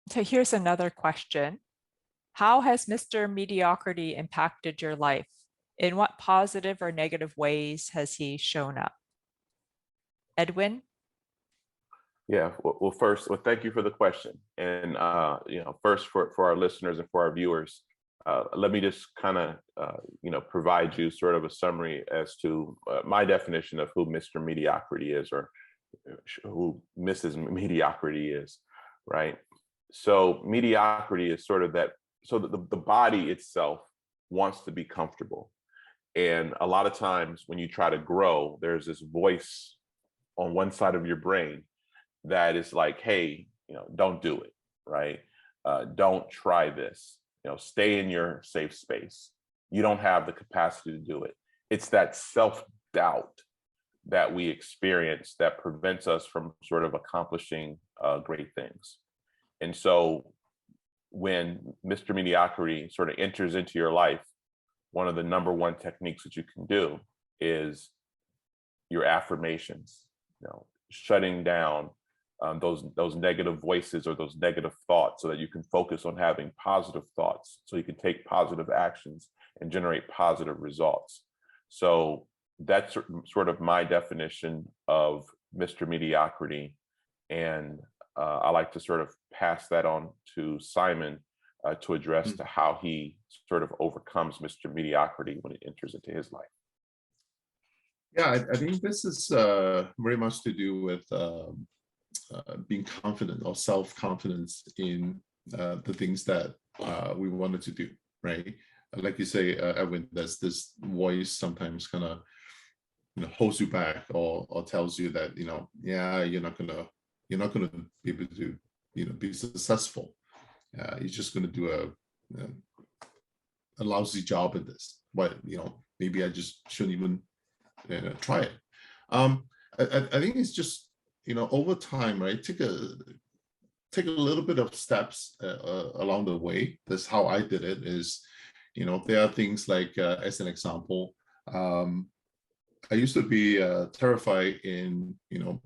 So here's another question. How has Mr. Mediocrity impacted your life? In what positive or negative ways has he shown up? Edwin? Yeah, first, thank you for the question. And, first for our listeners and for our viewers, let me just kind of, provide you sort of a summary as to my definition of who Mr. Mediocrity is, or who Mrs. Mediocrity is, right? So mediocrity is sort of that, so that the body itself wants to be comfortable. And a lot of times when you try to grow, there's this voice on one side of your brain that is like, hey, don't do it, right? Don't try this, stay in your safe space. You don't have the capacity to do it. It's that self-doubt that we experience that prevents us from sort of accomplishing great things. And so when Mr. Mediocrity sort of enters into your life, one of the number one techniques that you can do is your affirmations, shutting down those negative voices or those negative thoughts, so that you can focus on having positive thoughts, so you can take positive actions and generate positive results. So that's sort of my definition of Mr. Mediocrity. And I like to sort of pass that on to Simon to address to how he sort of overcomes Mr. Mediocrity when it enters into his life. Yeah, I think this is very much to do with being confident or self-confidence in the things that we wanted to do, right? Like you say, Edwin, there's this voice sometimes kind of holds you back, or tells you that yeah, you're not gonna be able to be successful. You're just gonna do a lousy job in this. But maybe I just shouldn't even try it. I think it's just over time, right? Take a little bit of steps along the way. That's how I did it. Is there are things like, as an example, I used to be terrified in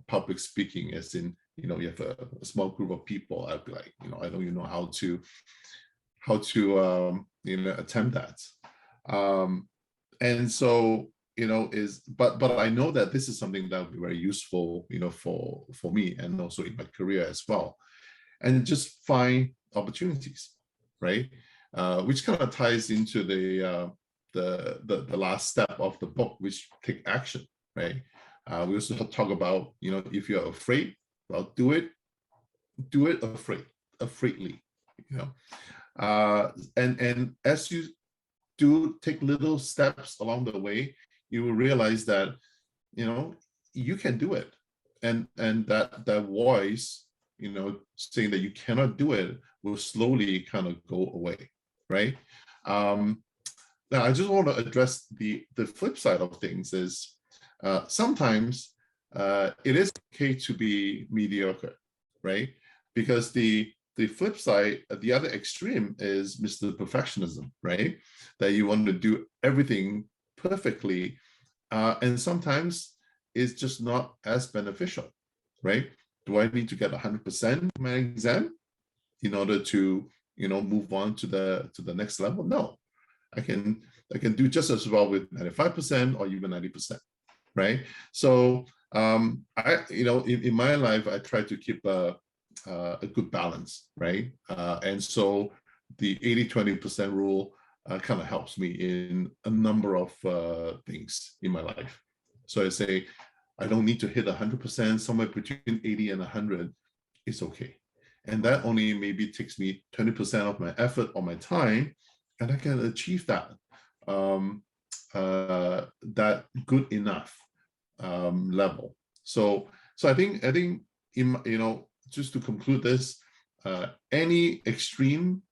public speaking, as in you have a small group of people. I'd be like, I don't even know how to attempt that. And so but I know that this is something that would be very useful for me, and also in my career as well. And just find opportunities, right? Which kind of ties into the last step of the book, which take action, right? We also talk about if you're afraid, well, do it afraidly, and as you do take little steps along the way, you will realize that you can do it, and that voice saying that you cannot do it will slowly kind of go away, right? Now I just want to address the flip side of things. Is sometimes it is okay to be mediocre, right? Because the flip side, the other extreme, is Mr. Perfectionism, right? That you want to do everything perfectly, and sometimes it's just not as beneficial, right? Do I need to get 100% in my exam in order to move on to the next level? No, I can do just as well with 95% or even 90%, right? So I in my life I try to keep a good balance, right? And so the 80-20% rule kind of helps me in a number of things in my life. So I say I don't need to hit 100%. Somewhere between 80 and 100 is okay, and that only maybe takes me 20% of my effort or my time, and I can achieve that that good enough level. So I think in just to conclude this, any extreme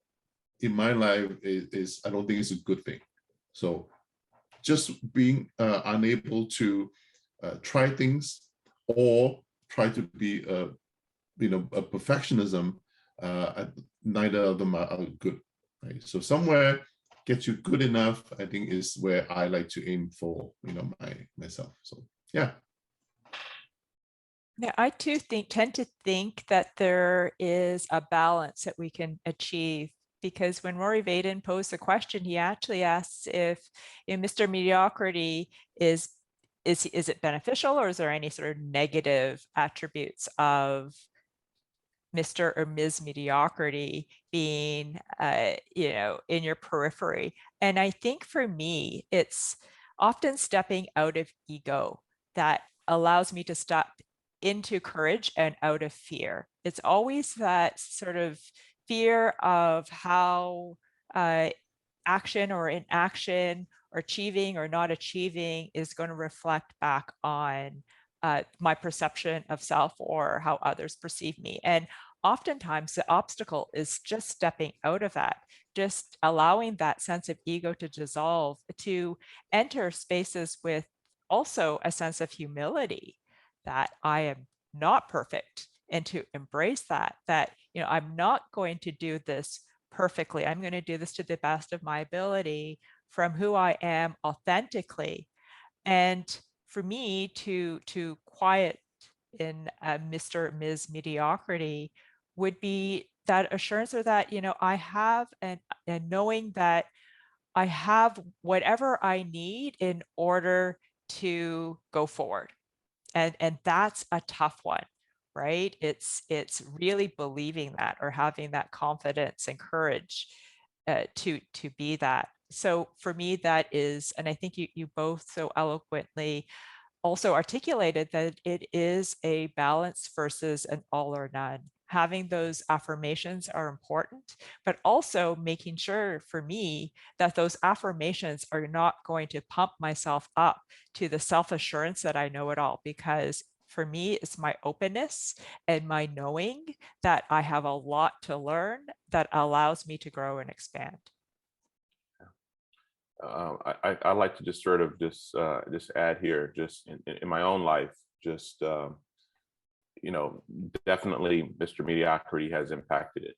in my life is I don't think it's a good thing. So just being unable to try things, or try to be a perfectionism, neither of them are good, right? So somewhere get you good enough, I think, is where I like to aim for myself. So yeah. Yeah, I too tend to think that there is a balance that we can achieve, because when Rory Vaden posed the question, he actually asks if in Mr. Mediocrity is it beneficial, or is there any sort of negative attributes of Mr. or Ms. Mediocrity being, in your periphery. And I think for me, it's often stepping out of ego that allows me to step into courage and out of fear. It's always that sort of fear of how action or inaction or achieving or not achieving is going to reflect back on my perception of self or how others perceive me. And oftentimes the obstacle is just stepping out of that, just allowing that sense of ego to dissolve, to enter spaces with also a sense of humility that I am not perfect, and to embrace that, I'm not going to do this perfectly. I'm going to do this to the best of my ability from who I am authentically. And for me to quiet in Mr. Ms. Mediocrity would be that assurance, or that, I have and knowing that I have whatever I need in order to go forward. And that's a tough one, right? It's really believing that, or having that confidence and courage to be that. So for me, that is, and I think you both so eloquently also articulated, that it is a balance versus an all or none. Having those affirmations are important, but also making sure for me that those affirmations are not going to pump myself up to the self-assurance that I know it all, because for me, it's my openness and my knowing that I have a lot to learn that allows me to grow and expand. I like to just sort of just add here, just in my own life, just definitely Mr. Mediocrity has impacted it.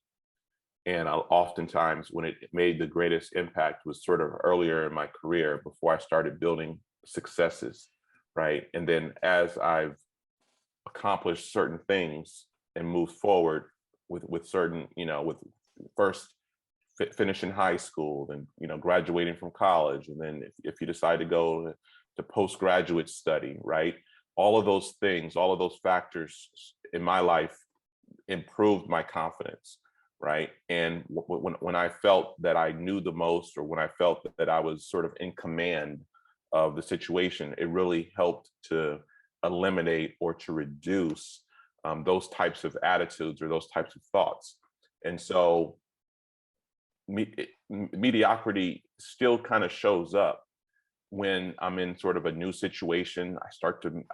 And oftentimes when it made the greatest impact was sort of earlier in my career, before I started building successes, right? And then as I've accomplished certain things and moved forward with certain, with first finishing high school, then graduating from college, and then if you decide to go to postgraduate study, right? All of those things, all of those factors in my life improved my confidence, right? And when I felt that I knew the most, or when I felt that I was sort of in command of the situation, it really helped to eliminate or to reduce those types of attitudes or those types of thoughts. And so mediocrity still kind of shows up when I'm in sort of a new situation.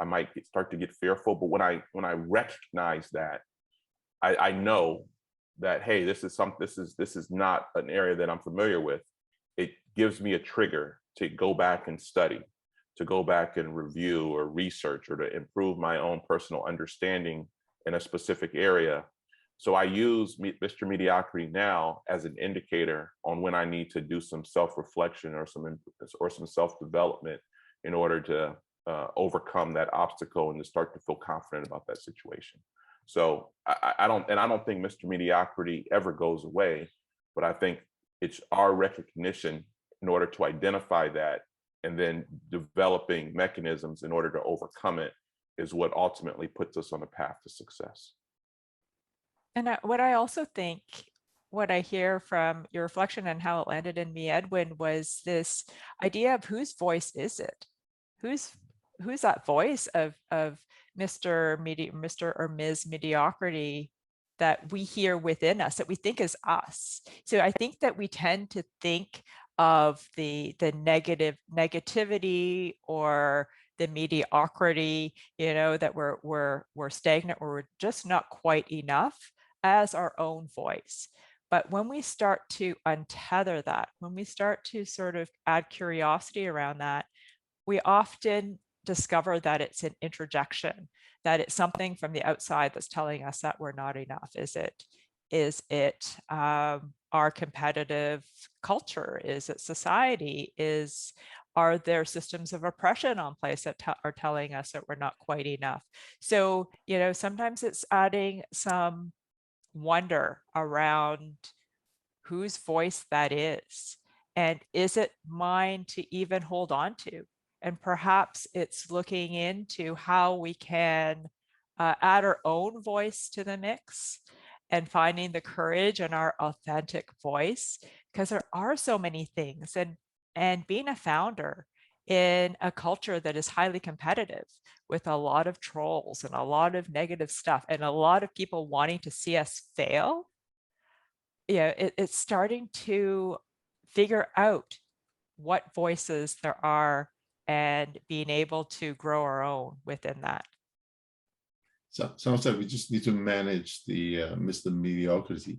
I might start to get fearful, but when I recognize that, I know that, hey, this is not an area that I'm familiar with. It gives me a trigger to go back and study, to go back and review or research, or to improve my own personal understanding in a specific area. So I use Mr. Mediocrity now as an indicator on when I need to do some self-reflection or some self-development in order to overcome that obstacle and to start to feel confident about that situation. So I don't think Mr. Mediocrity ever goes away, but I think it's our recognition in order to identify that, and then developing mechanisms in order to overcome it, is what ultimately puts us on a path to success. And what I also think, what I hear from your reflection and how it landed in me, Edwin, was this idea of whose voice is it? Who's that voice of Mr. or Ms. Mediocrity that we hear within us, that we think is us? So I think that we tend to think of the negativity or the mediocrity, that we're stagnant, or we're just not quite enough, as our own voice. But when we start to untether that, when we start to sort of add curiosity around that, we often discover that it's an interjection, that it's something from the outside that's telling us that we're not enough. Is it our competitive culture? Is it society? Is Are there systems of oppression on place that are telling us that we're not quite enough? So, you know, sometimes it's adding some wonder around whose voice that is. And is it mine to even hold on to? And perhaps it's looking into how we can add our own voice to the mix and finding the courage in our authentic voice, because there are so many things. And being a founder in a culture that is highly competitive with a lot of trolls and a lot of negative stuff and a lot of people wanting to see us fail, yeah, it's starting to figure out what voices there are and being able to grow our own within that. So sounds like we just need to manage the Mr. Mediocrity.